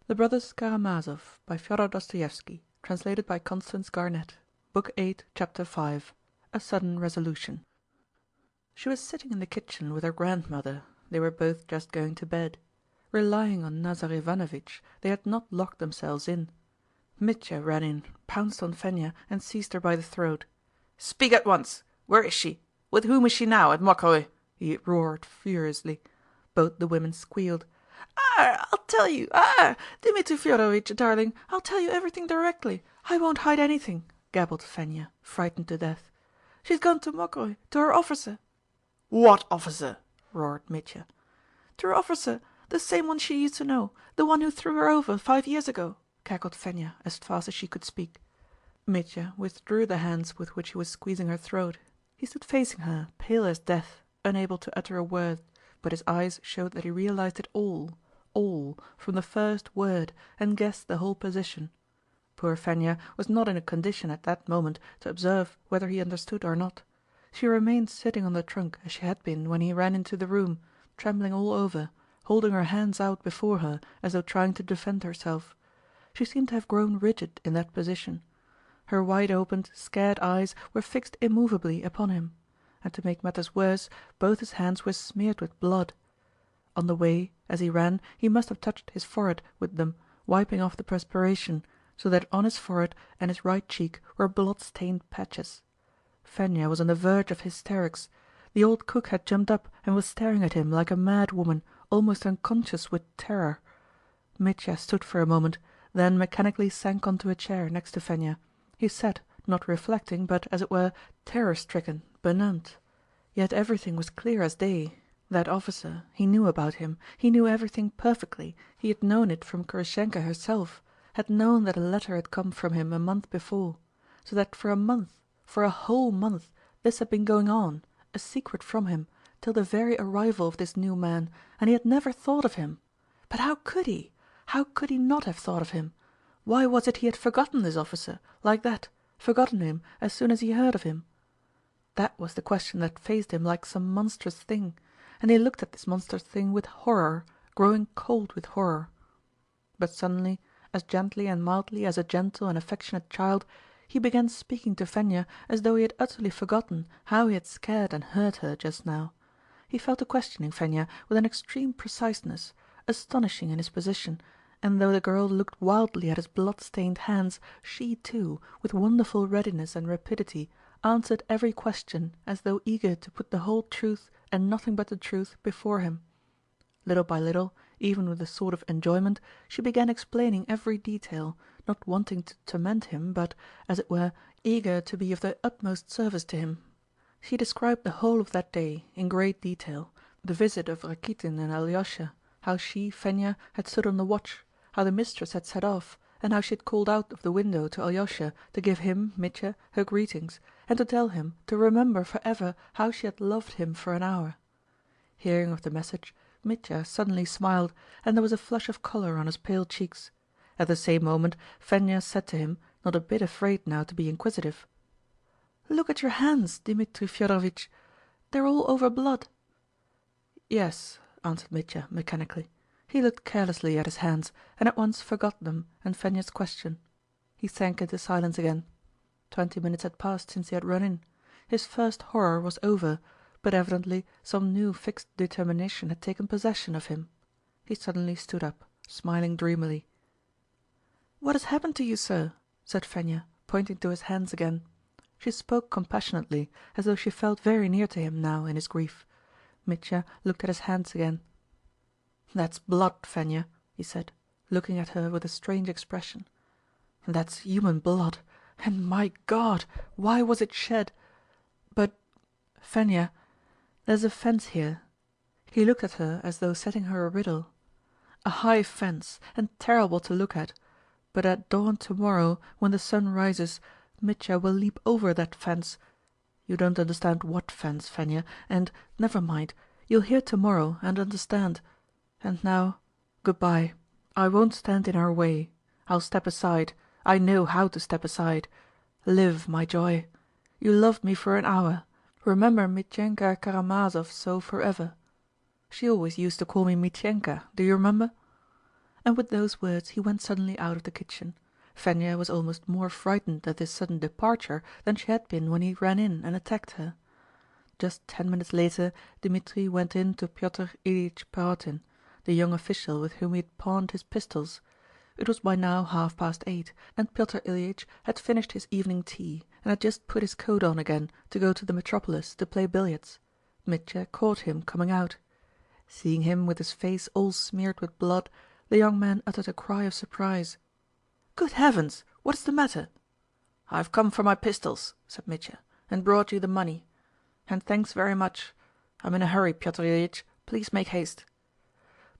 The Brothers Karamazov by Fyodor Dostoevsky, translated by Constance Garnett. Book 8, Chapter 5. A Sudden Resolution. She was sitting in the kitchen with her grandmother. They were both just going to bed. Relying on Nazar Ivanovitch, they had not locked themselves in. Mitya ran in, pounced on Fenya and seized her by the throat. "Speak at once! Where is she? With whom is she now, at Mokroe?" he roared furiously. Both the women squealed. I'll tell you! Dmitri Fyodorovitch, darling, I'll tell you everything directly. I won't hide anything," gabbled Fenya, frightened to death. "She's gone to Mokroe, to her officer." "What officer?" roared Mitya. "To her officer, the same one she used to know, the one who threw her over 5 years ago," cackled Fenya as fast as she could speak. Mitya withdrew the hands with which he was squeezing her throat. He stood facing her, pale as death, unable to utter a word, but his eyes showed that he realized it all, from the first word, and guessed the whole position. Poor Fenya was not in a condition at that moment to observe whether he understood or not. She remained sitting on the trunk as she had been when he ran into the room, trembling all over, holding her hands out before her as though trying to defend herself. She seemed to have grown rigid in that position. Her wide-opened, scared eyes were fixed immovably upon him, and to make matters worse, both his hands were smeared with blood. On the way, as he ran, he must have touched his forehead with them, wiping off the perspiration, so that on his forehead and his right cheek were blood-stained patches. Fenya was on the verge of hysterics. The old cook had jumped up and was staring at him like a mad woman, almost unconscious with terror. Mitya stood for a moment, then mechanically sank onto a chair next to Fenya. He sat, not reflecting, but, as it were, terror-stricken, benumbed. Yet everything was clear as day. That officer, he knew about him, he knew everything perfectly, he had known it from Khoroshenka herself, had known that a letter had come from him a month before. So that for a month, for a whole month, this had been going on, a secret from him, till the very arrival of this new man, and he had never thought of him. But how could he? How could he not have thought of him? Why was it he had forgotten this officer, like that, forgotten him as soon as he heard of him? That was the question that faced him like some monstrous thing, and he looked at this monstrous thing with horror, growing cold with horror. But suddenly, as gently and mildly as a gentle and affectionate child, he began speaking to Fenya as though he had utterly forgotten how he had scared and hurt her just now. He fell to questioning Fenya with an extreme preciseness, astonishing in his position, and though the girl looked wildly at his blood-stained hands, she too, with wonderful readiness and rapidity, answered every question as though eager to put the whole truth and nothing but the truth before him. Little by little, even with a sort of enjoyment, she began explaining every detail, not wanting to torment him, but, as it were, eager to be of the utmost service to him. She described the whole of that day, in great detail, the visit of Rakitin and Alyosha, how she, Fenya, had stood on the watch, how the mistress had set off, and how she had called out of the window to Alyosha to give him, Mitya, her greetings, and to tell him to remember forever how she had loved him for an hour. Hearing of the message, Mitya suddenly smiled, and there was a flush of color on his pale cheeks. At the same moment Fenya said to him, not a bit afraid now to be inquisitive: "Look at your hands, Dmitri Fyodorovitch. They're all over blood." "Yes," answered Mitya mechanically. He looked carelessly at his hands, and at once forgot them and Fenya's question. He sank into silence again. 20 minutes had passed since he had run in. His first horror was over, but evidently some new fixed determination had taken possession of him. He suddenly stood up, smiling dreamily. "What has happened to you, sir?" said Fenya, pointing to his hands again. She spoke compassionately, as though she felt very near to him now in his grief. Mitya looked at his hands again. "That's blood, Fenya," he said, looking at her with a strange expression. "That's human blood, and my God, why was it shed? But, Fenya, there's a fence here." He looked at her as though setting her a riddle. "A high fence, and terrible to look at, but at dawn tomorrow, when the sun rises, Mitya will leap over that fence. You don't understand what fence, Fenya, and, never mind, you'll hear tomorrow and understand. And now, good-bye. I won't stand in our way. I'll step aside. I know how to step aside. Live, my joy. You loved me for an hour. Remember Mityenka Karamazov so forever. She always used to call me Mityenka, do you remember? and with those words he went suddenly out of the kitchen. Fenya was almost more frightened at this sudden departure than she had been when he ran in and attacked her. Just 10 minutes later Dmitri went in to Pyotr Ilyitch Parotin, the young official with whom he had pawned his pistols. It was by now 8:30, and Pyotr Ilyitch had finished his evening tea and had just put his coat on again to go to the metropolis to play billiards. Mitya caught him coming out. Seeing him with his face all smeared with blood, the young man uttered a cry of surprise. "Good heavens! What is the matter?" "I've come for my pistols," said Mitya, "and brought you the money. And thanks very much. I'm in a hurry, Pyotr Ilyitch. Please make haste."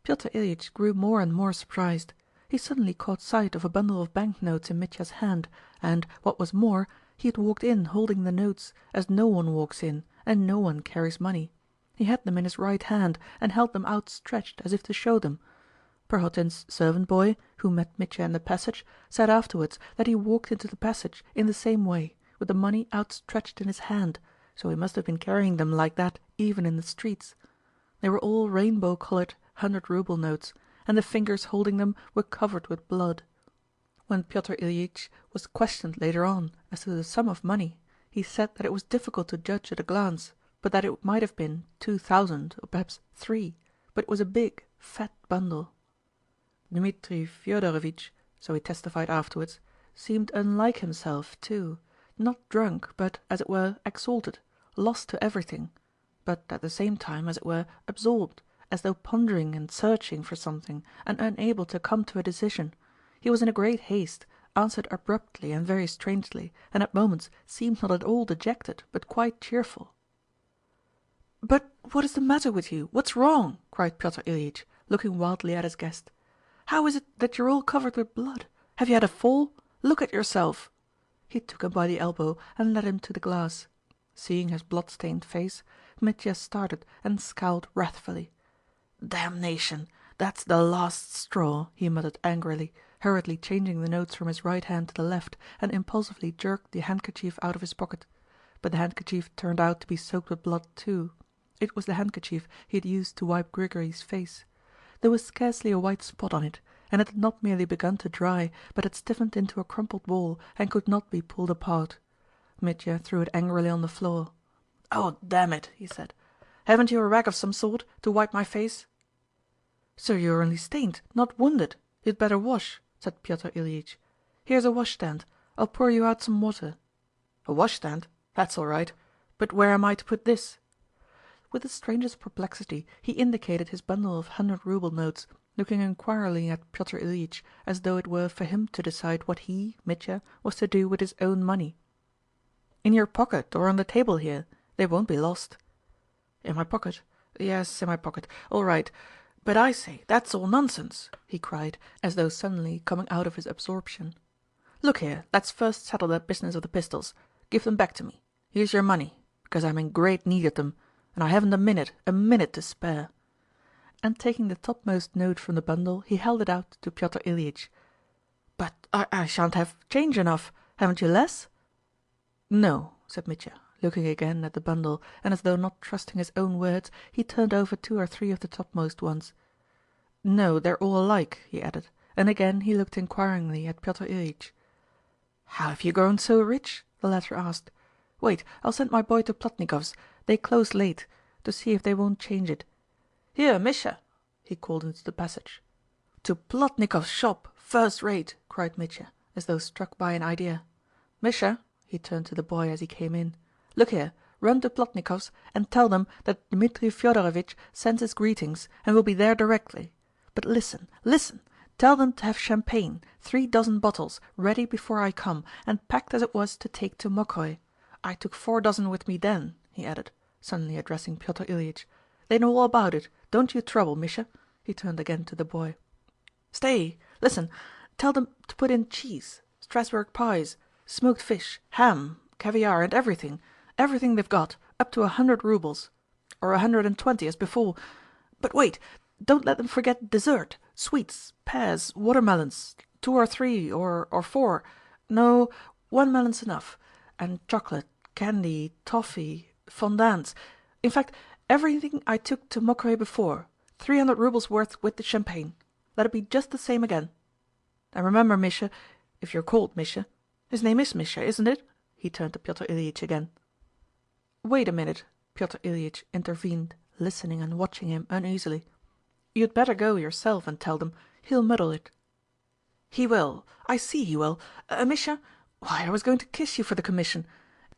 Pyotr Ilyitch grew more and more surprised. He suddenly caught sight of a bundle of banknotes in Mitya's hand, and, what was more, he had walked in holding the notes, as no one walks in, and no one carries money. He had them in his right hand and held them outstretched as if to show them. Prohotin's servant boy, who met Mitya in the passage, said afterwards that he walked into the passage in the same way, with the money outstretched in his hand, so he must have been carrying them like that even in the streets. They were all rainbow-colored 100-ruble notes, and the fingers holding them were covered with blood. When Pyotr Ilyitch was questioned later on as to the sum of money, he said that it was difficult to judge at a glance, but that it might have been 2,000 or perhaps 3, but it was a big, fat bundle. Dmitri Fyodorovitch, so he testified afterwards, seemed unlike himself too, not drunk but, as it were, exalted, lost to everything, but at the same time, as it were, absorbed, as though pondering and searching for something and unable to come to a decision. He was in a great haste, answered abruptly and very strangely, and at moments seemed not at all dejected but quite cheerful. "But what is the matter with you? What's wrong?" cried Pyotr Ilyitch, looking wildly at his guest. "How is it that you're all covered with blood? Have you had a fall? Look at yourself!" He took him by the elbow and led him to the glass. Seeing his blood-stained face, Mitya started and scowled wrathfully. "Damnation! That's the last straw," he muttered angrily, hurriedly changing the notes from his right hand to the left, and impulsively jerked the handkerchief out of his pocket. But the handkerchief turned out to be soaked with blood too. It was the handkerchief he had used to wipe Grigory's face. There was scarcely a white spot on it, and it had not merely begun to dry, but had stiffened into a crumpled ball and could not be pulled apart. Mitya threw it angrily on the floor. "Oh, damn it!" he said. "Haven't you a rag of some sort to wipe my face?" "So you're only stained, not wounded. You'd better wash," said Pyotr Ilyitch. "Here's a washstand. I'll pour you out some water." "A washstand? That's all right. But where am I to put this?" With the strangest perplexity he indicated his bundle of 100-ruble notes, looking inquiringly at Pyotr Ilyitch, as though it were for him to decide what he, Mitya, was to do with his own money. "In your pocket or on the table here. They won't be lost." "In my pocket? Yes, in my pocket. All right. But I say, that's all nonsense!" he cried, as though suddenly coming out of his absorption. "Look here, let's first settle that business of the pistols. Give them back to me. Here's your money, because I'm in great need of them, and I haven't a minute to spare." And taking the topmost note from the bundle, he held it out to Pyotr Ilyitch. "But I shan't have change enough. Haven't you less?" "No," said Mitya, looking again at the bundle, and as though not trusting his own words, he turned over 2 or 3 of the topmost ones. "No, they're all alike," he added, and again he looked inquiringly at Pyotr Ilyitch. "How have you grown so rich?" the latter asked. "Wait, I'll send my boy to Plotnikov's, they close late, to see if they won't change it. Here, Misha!" he called into the passage. "To Plotnikov's shop, first rate!" cried Mitya, as though struck by an idea. "Misha," he turned to the boy as he came in, "look here, run to Plotnikov's and tell them that Dmitri Fyodorovitch sends his greetings and will be there directly. But listen, listen! Tell them to have champagne, 3 dozen bottles, ready before I come, and packed as it was to take to Mokroe. I took 4 dozen with me then," he added, suddenly addressing Pyotr Ilyitch. "They know all about it. Don't you trouble, Misha." He turned again to the boy. "Stay, listen! Tell them to put in cheese, Strasbourg pies, smoked fish, ham, caviar, and everything they've got, up to 100 rubles. Or 120 as before. But wait! Don't let them forget dessert, sweets, pears, watermelons, 2 or 3 or 4. No, 1 melon's enough. And chocolate, candy, toffee, fondants. In fact, everything I took to Mokroe before. 300 rubles worth with the champagne. let it be just the same again. And remember, Misha, if you're called Misha. His name is Misha, isn't it?" He turned to Pyotr Ilyitch again. "Wait a minute," Pyotr Ilyitch intervened, listening and watching him uneasily. "You'd better go yourself and tell them. He'll muddle it." "He will. I see he will. Misha, why, I was going to kiss you for the commission.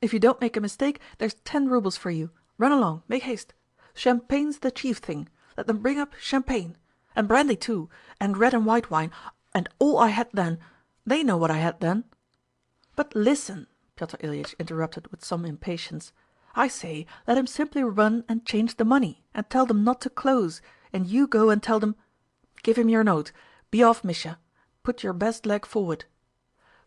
If you don't make a mistake, there's 10 roubles for you. Run along, make haste. Champagne's the chief thing. Let them bring up champagne. And brandy too, and red and white wine, and all I had then. They know what I had then." "But listen," Pyotr Ilyitch interrupted with some impatience. "I say, let him simply run and change the money, and tell them not to close, and you go and tell them... Give him your note. Be off, Misha. Put your best leg forward."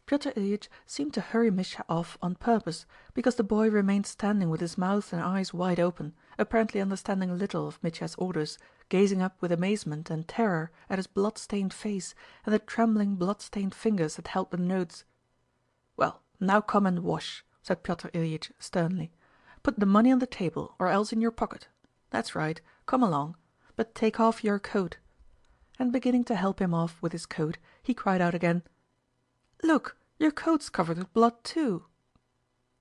Pyotr Ilyitch seemed to hurry Misha off on purpose, because the boy remained standing with his mouth and eyes wide open, apparently understanding little of Mitya's orders, gazing up with amazement and terror at his blood-stained face and the trembling blood-stained fingers that held the notes. "Well, now come and wash," said Pyotr Ilyitch sternly. "Put the money on the table or else in your pocket. That's right, come along. But take off your coat." And beginning to help him off with his coat, he cried out again, "Look, your coat's covered with blood too."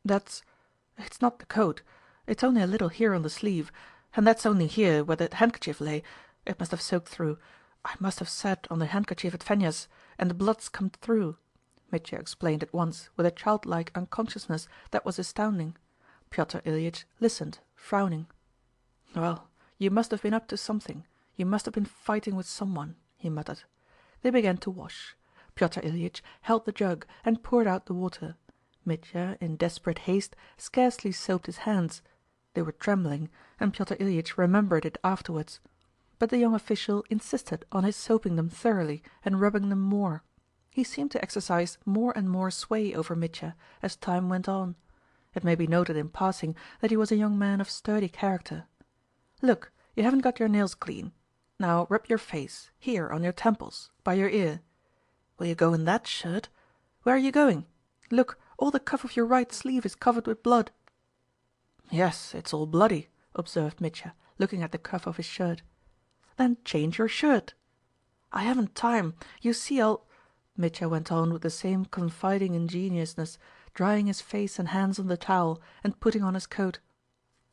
"It's not the coat. It's only a little here on the sleeve, and that's only here where the handkerchief lay. It must have soaked through. I must have sat on the handkerchief at Fenya's, and the blood's come through," Mitya explained at once with a childlike unconsciousness that was astounding. Pyotr Ilyitch listened, frowning. "Well, you must have been up to something. You must have been fighting with someone," he muttered. They began to wash. Pyotr Ilyitch held the jug and poured out the water. Mitya, in desperate haste, scarcely soaped his hands. They were trembling, and Pyotr Ilyitch remembered it afterwards. But the young official insisted on his soaping them thoroughly and rubbing them more. He seemed to exercise more and more sway over Mitya as time went on. It may be noted in passing that he was a young man of sturdy character. "Look, you haven't got your nails clean. Now rub your face, here on your temples, by your ear. Will you go in that shirt? Where are you going? Look, all the cuff of your right sleeve is covered with blood." "Yes, it's all bloody," observed Mitya, looking at the cuff of his shirt. "Then change your shirt." "I haven't time. You see I'll..." Mitya went on with the same confiding ingenuousness, drying his face and hands on the towel and putting on his coat.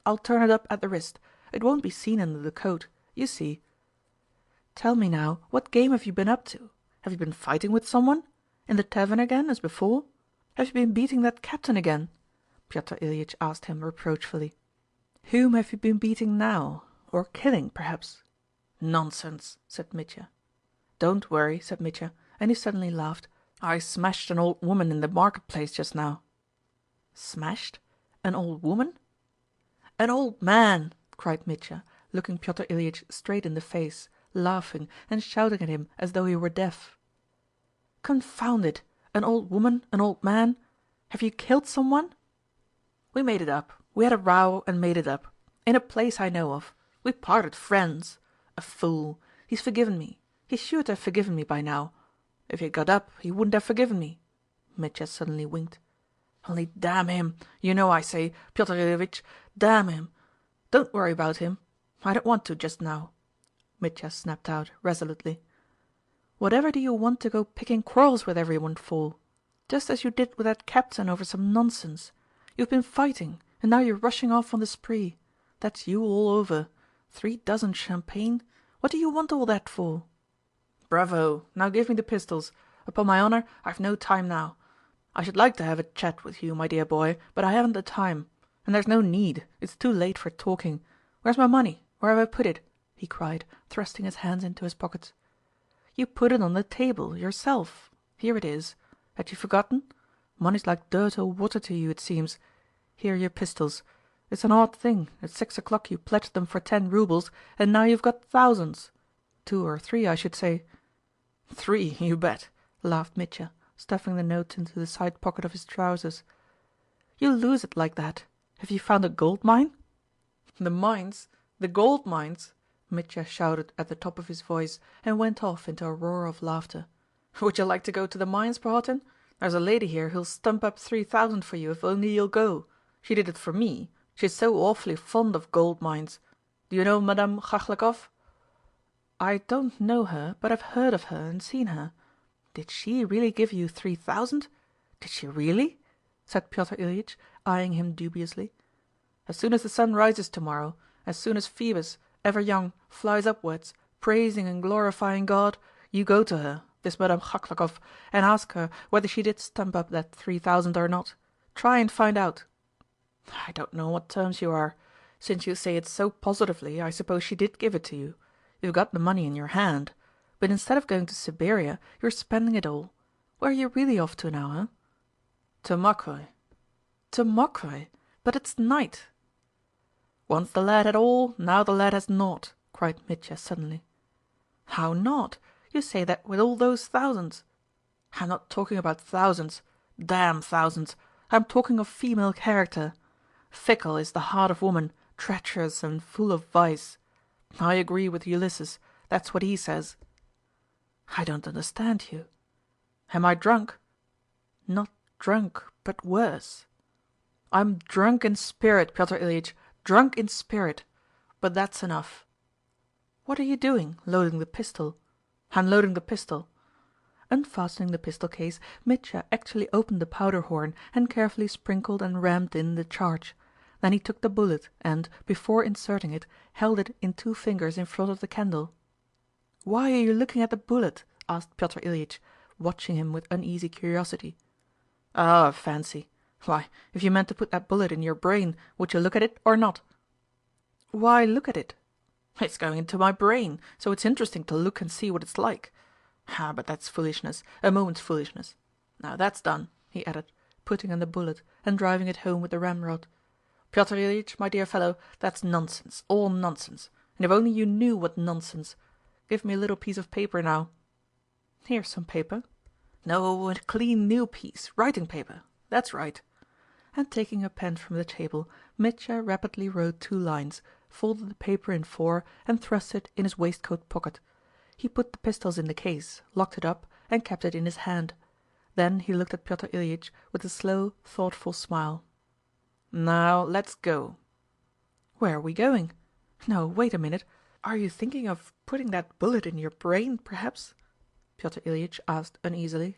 "I'll turn it up at the wrist. It won't be seen under the coat. You see." "Tell me now, what game have you been up to? Have you been fighting with someone? In the tavern again, as before? Have you been beating that captain again?" Pyotr Ilyitch asked him reproachfully. "Whom have you been beating now? Or killing, perhaps?" "Nonsense," said Mitya. "Don't worry," said Mitya, and he suddenly laughed. "I smashed an old woman in the marketplace just now." "Smashed? An old woman?" "An old man!" cried Mitya, looking Pyotr Ilyitch straight in the face, laughing and shouting at him as though he were deaf. "Confound it! An old woman, an old man! Have you killed someone?" "We made it up. We had a row and made it up. In a place I know of. We parted friends. A fool! He's forgiven me. He's sure to have forgiven me by now. If he had got up he wouldn't have forgiven me." Mitya suddenly winked. "Only damn him, you know I say, Pyotr Ilyitch, damn him! Don't worry about him. I don't want to just now," Mitya snapped out resolutely. "Whatever do you want to go picking quarrels with everyone for? Just as you did with that captain over some nonsense. You've been fighting, and now you're rushing off on the spree. That's you all over. 3 dozen champagne? What do you want all that for?" "Bravo! Now give me the pistols. Upon my honor, I've no time now. I should like to have a chat with you, my dear boy, but I haven't the time. And there's no need, it's too late for talking. Where's my money? Where have I put it?" he cried, thrusting his hands into his pockets. "You put it on the table, yourself. Here it is. Had you forgotten? Money's like dirt or water to you, it seems. Here are your pistols. It's an odd thing, at 6 o'clock you pledged them for 10 roubles, and now you've got thousands. 2 or 3, I should say." "3, you bet!" laughed Mitya, stuffing the notes into the side pocket of his trousers. "You lose it like that. Have you found a gold mine?" "The mines? The gold mines?" Mitya shouted at the top of his voice and went off into a roar of laughter. "Would you like to go to the mines, Prohotin? There's a lady here who'll stump up 3,000 for you if only you'll go. She did it for me. She's so awfully fond of gold mines. Do you know Madame Chachlakov?" I don't know her, but I've heard of her and seen her. Did she really give you 3,000? Did she really?" said Pyotr Ilyitch, eyeing him dubiously. "As soon as the sun rises tomorrow, as soon as Phoebus, ever young, flies upwards, praising and glorifying God, you go to her, this Madame Khaklakov, and ask her whether she did stump up that 3,000 or not. Try and find out. I don't know on what terms you are. Since you say it so positively, I suppose she did give it to you. You've got the money in your hand. But instead of going to Siberia, you're spending it all. Where are you really off to now, huh?" "To Mokroe." "To Mokroe? But it's night." "Once the lad had all, now the lad has naught," cried Mitya suddenly. "How naught? You say that with all those thousands." "I'm not talking about thousands. Damn thousands! I'm talking of female character. Fickle is the heart of woman, treacherous and full of vice. I agree with Ulysses, that's what he says." "I don't understand you." "Am I drunk?" "Not drunk, but worse." "I'm drunk in spirit, Pyotr Ilyitch, drunk in spirit. But that's enough." "What are you doing, loading the pistol?" "I'm loading the pistol." Unfastening the pistol case, Mitya actually opened the powder horn and carefully sprinkled and rammed in the charge. Then he took the bullet and, before inserting it, held it in 2 fingers in front of the candle. "Why are you looking at the bullet?" asked Pyotr Ilyitch, watching him with uneasy curiosity. "Oh, a fancy. Why, if you meant to put that bullet in your brain, would you look at it or not?" "Why look at it?" "It's going into my brain, so it's interesting to look and see what it's like. Ah, but that's foolishness, a moment's foolishness. Now that's done," he added, putting in the bullet and driving it home with the ramrod. "Pyotr Ilyitch, my dear fellow, that's nonsense, all nonsense, and if only you knew what nonsense! Give me a little piece of paper now." "Here's some paper." "No, a clean new piece, writing paper. That's right." And taking a pen from the table, Mitya rapidly wrote 2 lines, folded the paper in 4, and thrust it in his waistcoat pocket. He put the pistols in the case, locked it up, and kept it in his hand. Then he looked at Pyotr Ilyitch with a slow, thoughtful smile. "Now let's go." "Where are we going? No, wait a minute. Are you thinking of putting that bullet in your brain, perhaps?" Pyotr Ilyitch asked uneasily.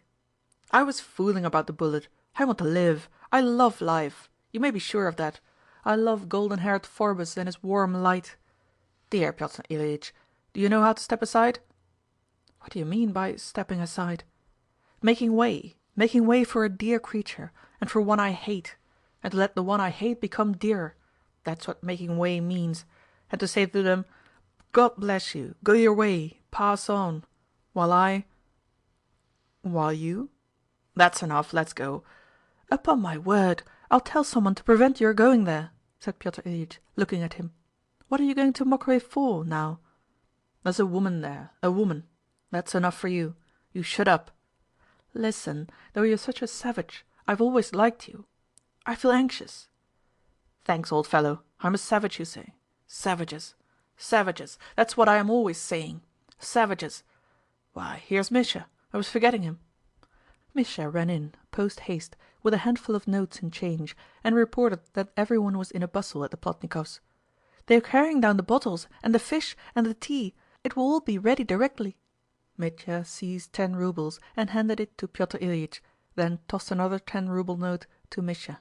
"I was fooling about the bullet. I want to live. I love life. You may be sure of that. I love golden-haired Phorbus and his warm light. Dear Pyotr Ilyitch, do you know how to step aside?" "What do you mean by stepping aside?" "Making way for a dear creature, and for one I hate, and to let the one I hate become dear. That's what making way means. And to say to them, 'God bless you, go your way, pass on,' while I..." "While you?" "That's enough, let's go." "Upon my word, I'll tell someone to prevent your going there," said Pyotr Ilyitch, looking at him. "What are you going to Mokroe for, now?" "There's a woman there, a woman. That's enough for you. You shut up." "Listen, though you're such a savage, I've always liked you. I feel anxious." "Thanks, old fellow. I'm a savage, you say. Savages. Savages. That's what I am always saying. Savages. Why, here's Misha. I was forgetting him." Misha ran in, post haste, with a handful of notes in change, and reported that everyone was in a bustle at the Plotnikovs'. "They are carrying down the bottles, and the fish, and the tea. It will all be ready directly." Mitya seized 10 rubles and handed it to Pyotr Ilyitch, then tossed another 10-ruble note to Misha.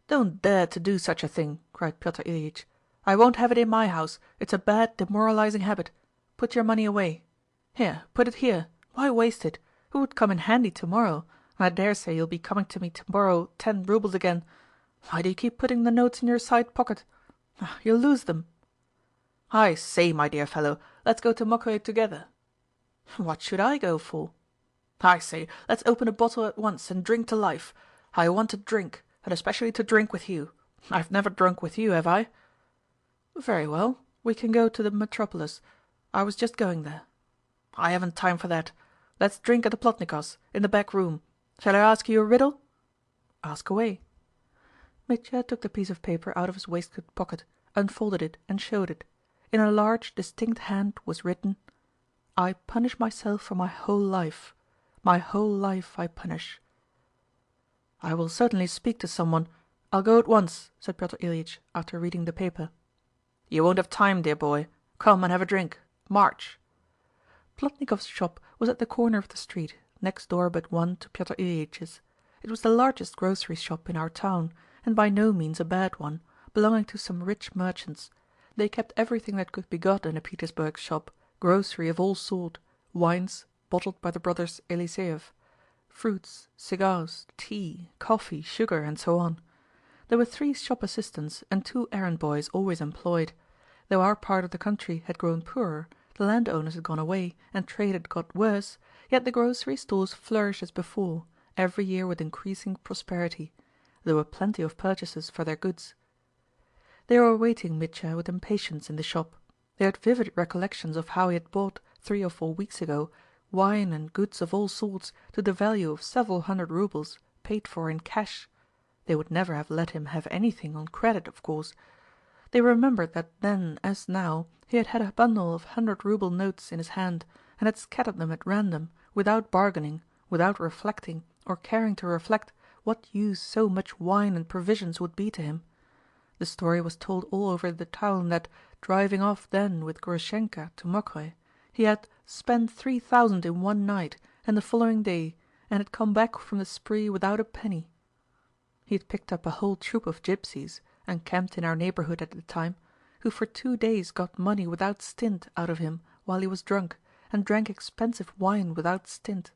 "Don't dare to do such a thing!" cried Pyotr Ilyitch. "I won't have it in my house. It's a bad, demoralizing habit. Put your money away. Here, put it here. Why waste it? It would come in handy tomorrow, and I dare say you'll be coming to me to borrow 10 rubles again. Why do you keep putting the notes in your side pocket? You'll lose them." "I say, my dear fellow, let's go to Mokroe together." "What should I go for?" "I say, let's open a bottle at once and drink to life. I want to drink, and especially to drink with you. I've never drunk with you, have I?" "Very well, we can go to the Metropolis. I was just going there." "I haven't time for that. Let's drink at the Plotnikovs', in the back room. Shall I ask you a riddle?" "Ask away." Mitya took the piece of paper out of his waistcoat pocket, unfolded it and showed it. In a large, distinct hand was written: "I punish myself for my whole life. My whole life I punish." "I will certainly speak to someone. I'll go at once," said Pyotr Ilyitch, after reading the paper. "You won't have time, dear boy. Come and have a drink. March!" Plotnikov's shop was at the corner of the street, next door but one to Pyotr Ilyitch's. It was the largest grocery shop in our town, and by no means a bad one, belonging to some rich merchants. They kept everything that could be got in a Petersburg shop, grocery of all sort, wines bottled by the Brothers Eliseev, fruits, cigars, tea, coffee, sugar, and so on. There were 3 shop assistants and 2 errand boys always employed. Though our part of the country had grown poorer, the landowners had gone away, and trade had got worse, yet the grocery stores flourished as before, every year with increasing prosperity. There were plenty of purchasers for their goods. They were awaiting Mitya with impatience in the shop. They had vivid recollections of how he had bought, 3 or 4 weeks ago, wine and goods of all sorts to the value of several hundred roubles, paid for in cash. They would never have let him have anything on credit, of course. They remembered that then, as now, he had had a bundle of 100-rouble notes in his hand, and had scattered them at random, without bargaining, without reflecting or caring to reflect what use so much wine and provisions would be to him. The story was told all over the town that, driving off then with Grushenka to Mokroe, he had spent 3,000 in one night and the following day, and had come back from the spree without a penny. He had picked up a whole troop of gypsies, encamped in our neighborhood at the time, who for 2 days got money without stint out of him while he was drunk, and drank expensive wine without stint.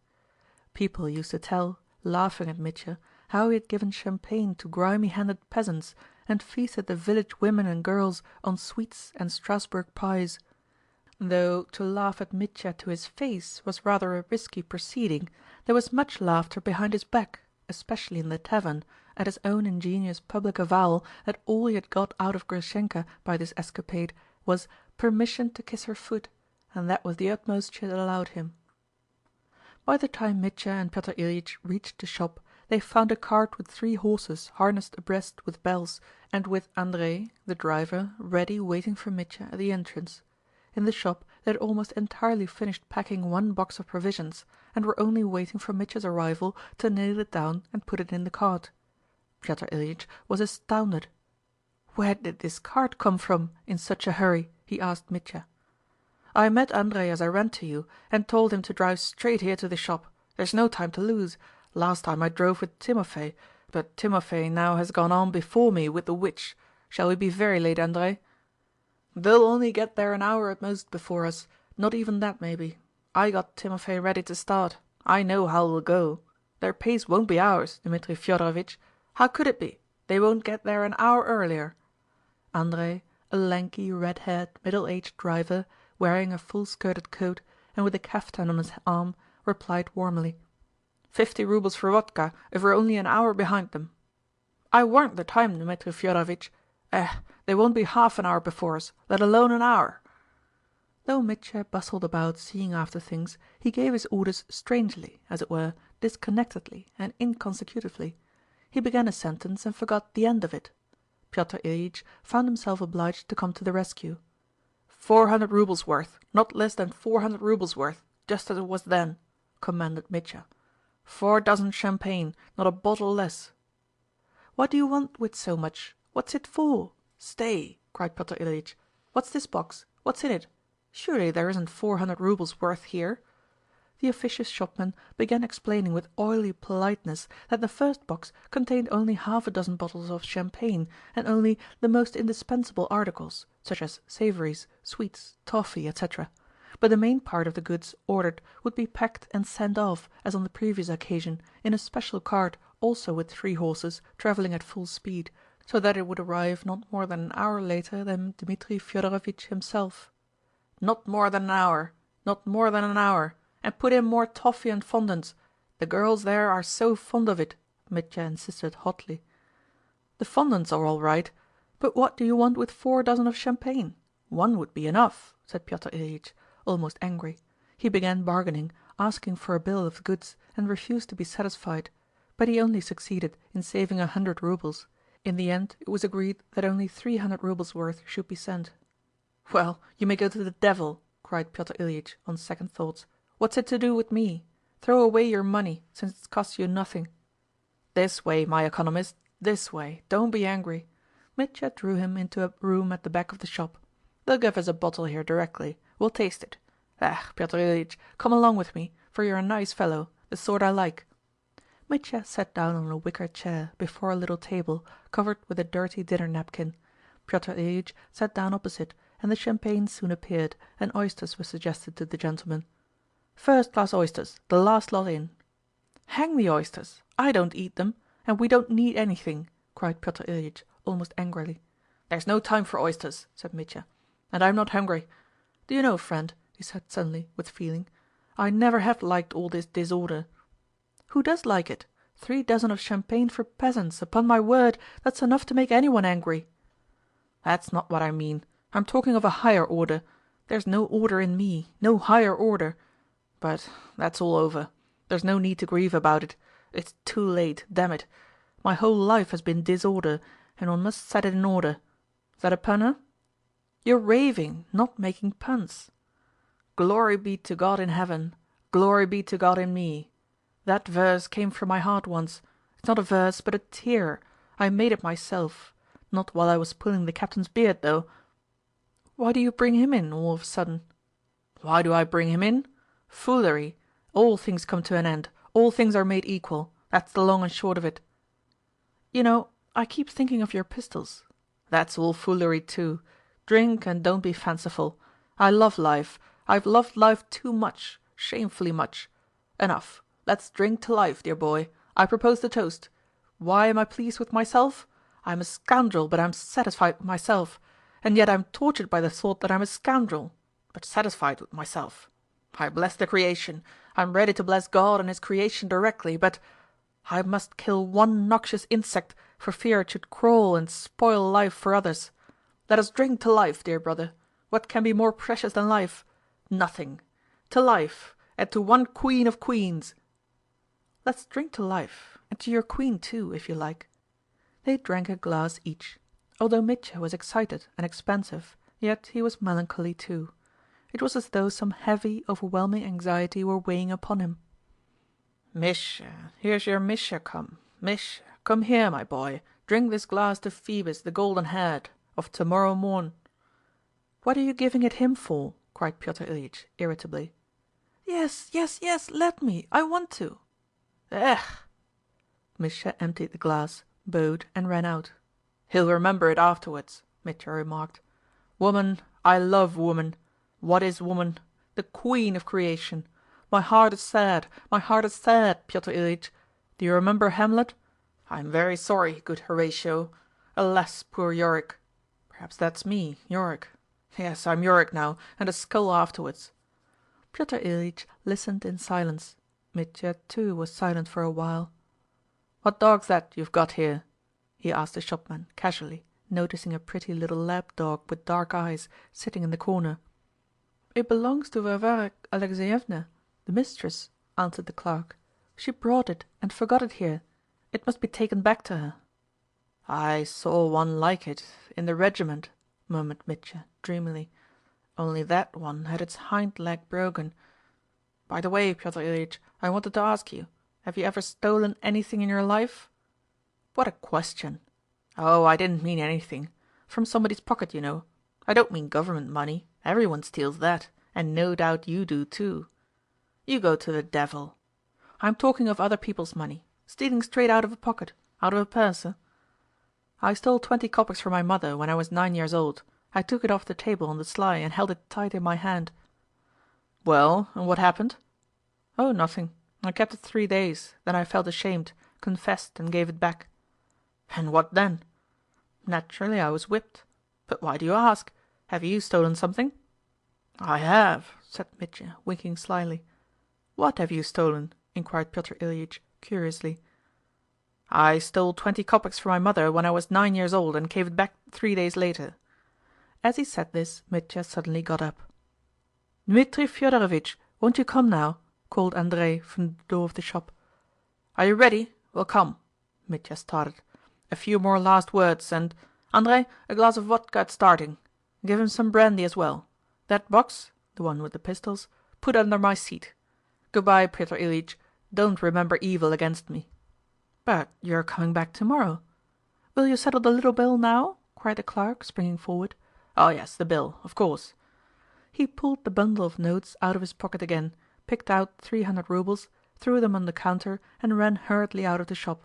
People used to tell, laughing at Mitya, how he had given champagne to grimy-handed peasants, and feasted the village women and girls on sweets and Strasbourg pies. Though to laugh at Mitya to his face was rather a risky proceeding, there was much laughter behind his back, especially in the tavern, at his own ingenious public avowal that all he had got out of Grushenka by this escapade was permission to kiss her foot, and that was the utmost she had allowed him. By the time Mitya and Pyotr Ilyitch reached the shop, they found a cart with 3 horses harnessed abreast with bells, and with Andrei, the driver, ready waiting for Mitya at the entrance. In the shop they had almost entirely finished packing 1 box of provisions, and were only waiting for Mitya's arrival to nail it down and put it in the cart. Pyotr Ilyitch was astounded. "Where did this cart come from in such a hurry?" he asked Mitya. "I met Andrei as I ran to you, and told him to drive straight here to the shop. There's no time to lose. Last time I drove with Timofey, but Timofey now has gone on before me with the witch. Shall we be very late, Andrei?" "They'll only get there an hour at most before us, not even that maybe. I got Timofey ready to start. I know how it'll go. Their pace won't be ours, Dmitri Fyodorovitch. How could it be? They won't get there an hour earlier." Andrei, a lanky, red-haired, middle-aged driver, wearing a full-skirted coat and with a kaftan on his arm, replied warmly, 50 roubles for vodka if we're only an hour behind them. "I warn't the time, Dmitri Fyodorovitch. They won't be half an hour before us, let alone an hour." Though Mitya bustled about seeing after things, he gave his orders strangely, as it were, disconnectedly and inconsecutively. He began a sentence and forgot the end of it. Pyotr Ilyitch found himself obliged to come to the rescue. 400 roubles worth, not less than 400 roubles worth, just as it was then," commanded Mitya. 4 dozen champagne, not a bottle less." "What do you want with so much? What's it for? Stay!" cried Pyotr Ilyitch. "What's this box? What's in it? Surely there isn't 400 roubles worth here?" The officious shopman began explaining with oily politeness that the first box contained only half a dozen bottles of champagne, and only the most indispensable articles, such as savouries, sweets, toffee, etc. But the main part of the goods ordered would be packed and sent off, as on the previous occasion, in a special cart, also with 3 horses, travelling at full speed, so that it would arrive not more than an hour later than Dmitri Fyodorovitch himself. "Not more than an hour! Not more than an hour! And put in more toffee and fondants. The girls there are so fond of it," Mitya insisted hotly. "The fondants are all right, but what do you want with 4 dozen of champagne? 1 would be enough," said Pyotr Ilyitch, almost angry. He began bargaining, asking for a bill of the goods, and refused to be satisfied. But he only succeeded in saving 100 roubles. In the end it was agreed that only 300 roubles worth should be sent. "Well, you may go to the devil!" cried Pyotr Ilyitch on second thoughts. "What's it to do with me? Throw away your money, since it's cost you nothing." "This way, my economist, this way, don't be angry." Mitya drew him into a room at the back of the shop. "They'll give us a bottle here directly. We'll taste it. Pyotr Ilyitch, come along with me, for you're a nice fellow, the sort I like." Mitya sat down on a wicker chair before a little table covered with a dirty dinner napkin. Pyotr Ilyitch sat down opposite, and the champagne soon appeared, and oysters were suggested to the gentlemen. "First class oysters, the last lot in." "Hang the oysters! I don't eat them, and we don't need anything," cried Pyotr Ilyitch, almost angrily. "There's no time for oysters," said Mitya. "And I'm not hungry. Do you know, friend," he said suddenly, with feeling, "I never have liked all this disorder." "Who does like it? 3 dozen of champagne for peasants, upon my word, that's enough to make anyone angry." "That's not what I mean. I'm talking of a higher order. There's no order in me, no higher order. But that's all over. There's no need to grieve about it. It's too late, damn it. My whole life has been disorder, and one must set it in order. Is that a pun, huh?" "You're raving, not making puns." "Glory be to God in heaven, glory be to God in me. That verse came from my heart once. It's not a verse, but a tear. I made it myself. Not while I was pulling the captain's beard, though." "Why do you bring him in, all of a sudden?" "Why do I bring him in? Foolery. All things come to an end, all things are made equal. That's the long and short of it." "You know, I keep thinking of your pistols." "That's all foolery too. Drink and don't be fanciful. I love life. I've loved life too much, shamefully much. Enough. Let's drink to life, dear boy. I propose the toast. Why am I pleased with myself? I'm a scoundrel, but I'm satisfied with myself. And yet I'm tortured by the thought that I'm a scoundrel, but satisfied with myself. I bless the creation. I'm ready to bless God and his creation directly, but I must kill one noxious insect for fear it should crawl and spoil life for others. Let us drink to life, dear brother. What can be more precious than life? Nothing. To life, and to one queen of queens." "Let's drink to life, and to your queen too, if you like." They drank a glass each. Although Mitya was excited and expansive, yet he was melancholy too. It was as though some heavy, overwhelming anxiety were weighing upon him. "Misha, here's your Misha come. Misha, come here, my boy. Drink this glass to Phoebus the golden-haired, of tomorrow morn." "What are you giving it him for?" cried Pyotr Ilyitch irritably. "Yes, yes, yes, let me, I want to." "Ech!" Misha emptied the glass, bowed, and ran out. "He'll remember it afterwards," Mitya remarked. "Woman, I love woman. What is woman? The queen of creation. My heart is sad, my heart is sad, Pyotr Ilyitch. Do you remember Hamlet? I am very sorry, good Horatio. Alas, poor Yorick. Perhaps that's me, Yorick. Yes, I'm Yorick now, and a skull afterwards." Pyotr Ilyitch listened in silence. Mitya too was silent for a while. "What dog's that you've got here?" he asked the shopman casually, noticing a pretty little lap dog with dark eyes sitting in the corner. "It belongs to Varvara Alexeyevna, the mistress," answered the clerk. "She brought it and forgot it here. It must be taken back to her." "I saw one like it in the regiment," murmured Mitya dreamily. "Only that one had its hind leg broken. By the way, Pyotr Ilyitch, I wanted to ask you, have you ever stolen anything in your life?" "What a question!" "Oh, I didn't mean anything. From somebody's pocket, you know. I don't mean government money. Everyone steals that, and no doubt you do too." "You go to the devil." "I'm talking of other people's money. Stealing straight out of a pocket, out of a purse, eh?" "I stole 20 kopecks from my mother when I was 9 years old. I took it off the table on the sly and held it tight in my hand." "Well, and what happened?" "Oh, nothing. I kept it 3 days, then I felt ashamed, confessed and gave it back." "And what then?" "Naturally I was whipped. But why do you ask? Have you stolen something?" "I have," said Mitya, winking slyly. "What have you stolen?" inquired Pyotr Ilyitch curiously. "I stole 20 kopecks from my mother when I was 9 years old and gave it back 3 days later." As he said this Mitya suddenly got up. "Dmitri Fyodorovitch, won't you come now?" called Andrei from the door of the shop. "Are you ready? Well, come." Mitya started. "A few more last words and... Andrei, a glass of vodka at starting. Give him some brandy as well. That box," the one with the pistols, "put under my seat. Good-bye, Pyotr Ilyitch. Don't remember evil against me." "But you are coming back tomorrow." "Will you settle the little bill now?" cried the clerk, springing forward. "Oh yes, the bill, of course." He pulled the bundle of notes out of his pocket again, picked out 300 roubles, threw them on the counter and ran hurriedly out of the shop.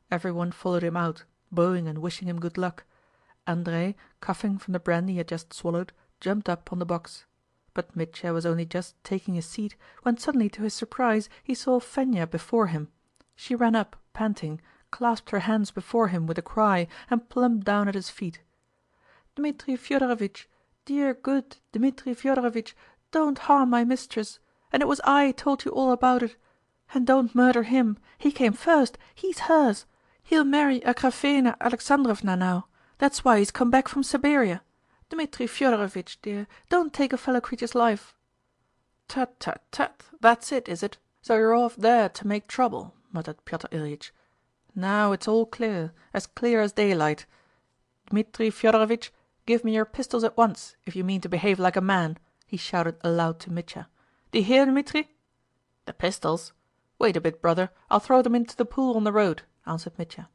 Everyone followed him out, bowing and wishing him good luck. Andrei, coughing from the brandy he had just swallowed, jumped up on the box. But Mitya was only just taking his seat when suddenly to his surprise he saw Fenya before him. She ran up, panting, clasped her hands before him with a cry, and plumped down at his feet. "Dmitri Fyodorovitch, dear good Dmitri Fyodorovitch, don't harm my mistress! And it was I told you all about it! And don't murder him! He came first, he's hers! He'll marry Agrafena Alexandrovna now. That's why he's come back from Siberia. Dmitri Fyodorovitch, dear, don't take a fellow creature's life." "Tut, tut, tut, that's it, is it? So you're off there to make trouble," muttered Pyotr Ilyitch. "Now it's all clear as daylight. Dmitri Fyodorovitch, give me your pistols at once, if you mean to behave like a man," he shouted aloud to Mitya. "Do you hear, Dmitri?" "The pistols? Wait a bit, brother, I'll throw them into the pool on the road," answered Mitya.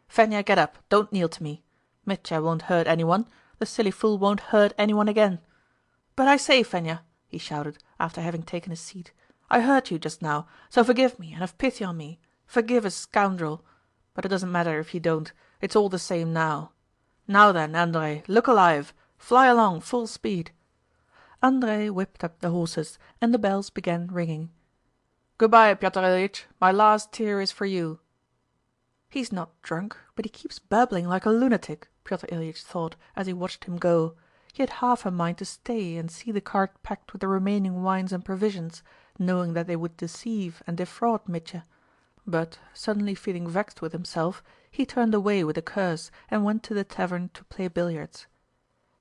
"Fenya, get up, don't kneel to me. Mitya won't hurt anyone, the silly fool won't hurt anyone again. But I say, Fenya," he shouted, after having taken his seat, "I hurt you just now, so forgive me and have pity on me. Forgive a scoundrel. But it doesn't matter if you don't, it's all the same now. Now then, Andrei, look alive! Fly along, full speed!" Andrei whipped up the horses, and the bells began ringing. "Good-bye, Pyotr Ilyitch, my last tear is for you." "He's not drunk, but he keeps babbling like a lunatic," Pyotr Ilyitch thought as he watched him go. He had half a mind to stay and see the cart packed with the remaining wines and provisions, knowing that they would deceive and defraud Mitya. But, suddenly feeling vexed with himself, he turned away with a curse and went to the tavern to play billiards.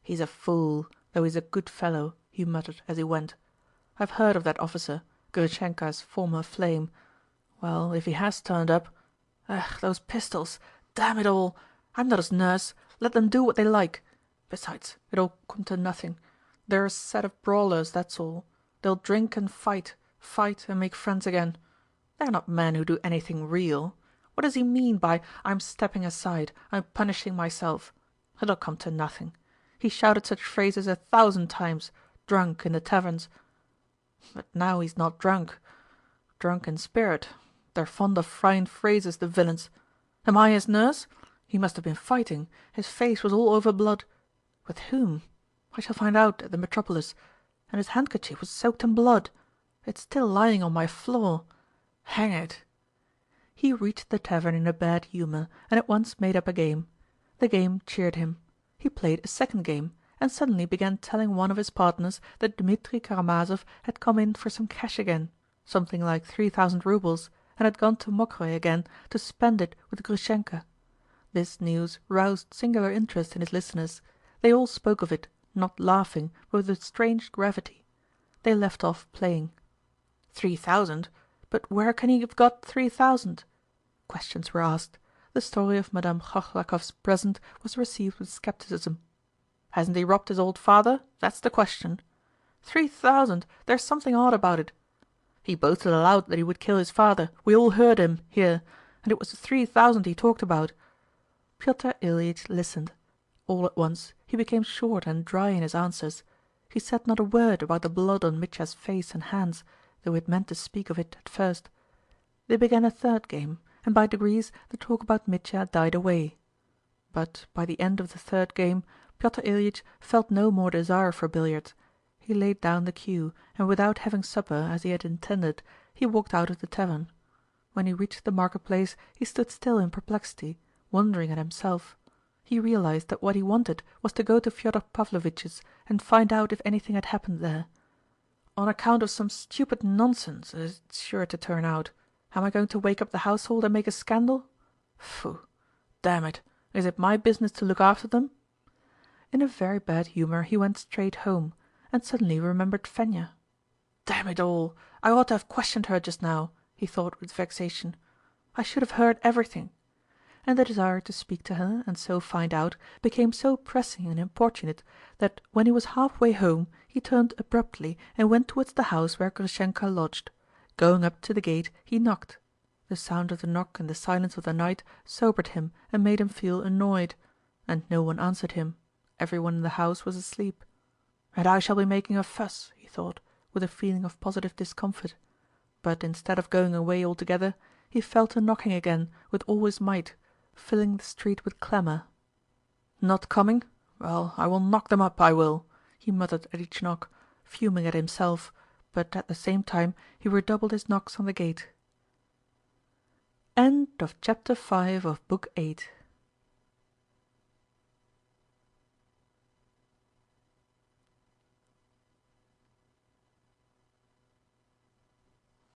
"He's a fool, though he's a good fellow," he muttered as he went. "I've heard of that officer, Grushenka's former flame. Well, if he has turned up... Ugh, those pistols! Damn it all! I'm not his nurse, let them do what they like. Besides, it'll come to nothing. They're a set of brawlers, that's all. They'll drink and fight and make friends again. They're not men who do anything real. What does he mean by 'I'm stepping aside, I'm punishing myself'? It'll come to nothing. He shouted such phrases 1,000 times, drunk in the taverns. But now he's not drunk. Drunk in spirit. They're fond of fine phrases, the villains. Am I his nurse? He must have been fighting. His face was all over blood. With whom? I shall find out at the metropolis. And his handkerchief was soaked in blood. It's still lying on my floor. Hang it!" He reached the tavern in a bad humor and at once made up a game. The game cheered him. He played a second game, and suddenly began telling one of his partners that Dmitri Karamazov had come in for some cash again, something like 3,000 roubles, and had gone to Mokroe again to spend it with Grushenka. This news roused singular interest in his listeners. They all spoke of it, not laughing, but with a strange gravity. They left off playing. 3,000? But where can he have got 3,000? Questions were asked. The story of Madame Khochlakov's present was received with skepticism. "Hasn't he robbed his old father? That's the question. 3,000! There's something odd about it. He boasted aloud that he would kill his father, we all heard him, here, and it was the 3,000 he talked about." Pyotr Ilyitch listened. All at once he became short and dry in his answers. He said not a word about the blood on Mitya's face and hands, though he had meant to speak of it at first. They began a third game, and by degrees the talk about Mitya died away. But by the end of the third game Pyotr Ilyitch felt no more desire for billiards. He laid down the cue, and without having supper as he had intended, he walked out of the tavern. When he reached the marketplace he stood still in perplexity, wondering at himself. He realized that what he wanted was to go to Fyodor Pavlovitch's and find out if anything had happened there. On account of some stupid nonsense, as it's sure to turn out. Am I going to wake up the household and make a scandal? Pfu! Damn it! Is it my business to look after them? In a very bad humor he went straight home, and suddenly remembered Fenya. Damn it all! I ought to have questioned her just now, he thought with vexation. I should have heard everything. And the desire to speak to her and so find out became so pressing and importunate that when he was halfway home he turned abruptly and went towards the house where Grushenka lodged. Going up to the gate he knocked. The sound of the knock in the silence of the night sobered him and made him feel annoyed. And no one answered him. Everyone in the house was asleep. "And I shall be making a fuss," he thought, with a feeling of positive discomfort. But instead of going away altogether, he fell to knocking again with all his might, filling the street with clamour. "Not coming? Well, I will knock them up, I will," he muttered at each knock, fuming at himself, but at the same time he redoubled his knocks on the gate. Chapter 6 of Book 8